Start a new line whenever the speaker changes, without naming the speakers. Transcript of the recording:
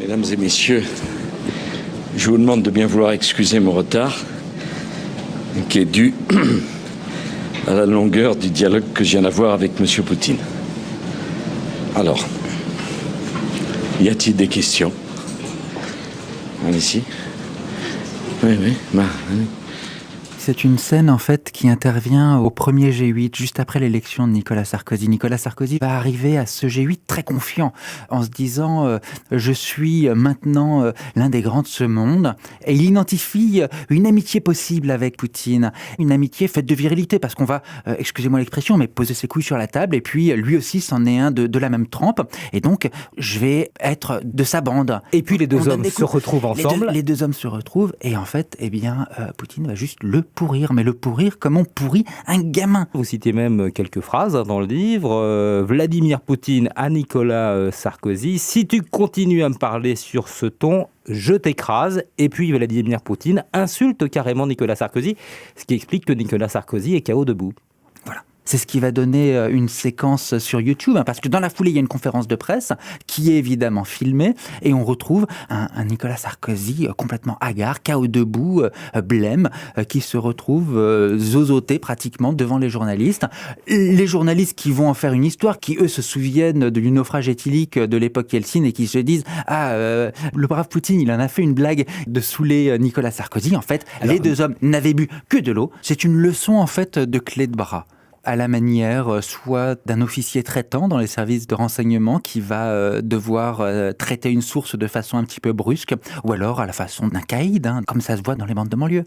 Mesdames et messieurs, je vous demande de bien vouloir excuser mon retard, qui est dû à la longueur du dialogue que je viens d'avoir avec M. Poutine. Alors, y a-t-il des questions? Allez-y. Oui, allez.
C'est une scène en fait qui intervient au premier G8, juste après l'élection de Nicolas Sarkozy. Nicolas Sarkozy va arriver à ce G8 très confiant, en se disant je suis maintenant l'un des grands de ce monde. Et il identifie une amitié possible avec Poutine, une amitié faite de virilité, parce qu'on va, excusez-moi l'expression, mais poser ses couilles sur la table, et puis lui aussi c'en est un de la même trempe, et donc je vais être de sa bande.
Et puis les deux hommes se retrouvent ensemble.
Les deux hommes se retrouvent, et en fait, Poutine va juste le pourrir, mais le pourrir comme on pourrit un gamin.
Vous citez même quelques phrases dans le livre. Vladimir Poutine à Nicolas Sarkozy. Si tu continues à me parler sur ce ton, je t'écrase. Et puis Vladimir Poutine insulte carrément Nicolas Sarkozy, ce qui explique que Nicolas Sarkozy est KO debout.
Voilà. C'est ce qui va donner une séquence sur YouTube, parce que dans la foulée, il y a une conférence de presse qui est évidemment filmée, et on retrouve un Nicolas Sarkozy complètement hagard, KO debout, blême, qui se retrouve zozoté pratiquement devant les journalistes. Les journalistes qui vont en faire une histoire, qui eux se souviennent du naufrage éthylique de l'époque Yeltsin et qui se disent « Ah, le brave Poutine, il en a fait une blague de saouler Nicolas Sarkozy ». En fait, les deux hommes n'avaient bu que de l'eau. C'est une leçon en fait de clé de bras, à la manière soit d'un officier traitant dans les services de renseignement qui va devoir traiter une source de façon un petit peu brusque, ou alors à la façon d'un caïd, comme ça se voit dans les bandes de banlieue.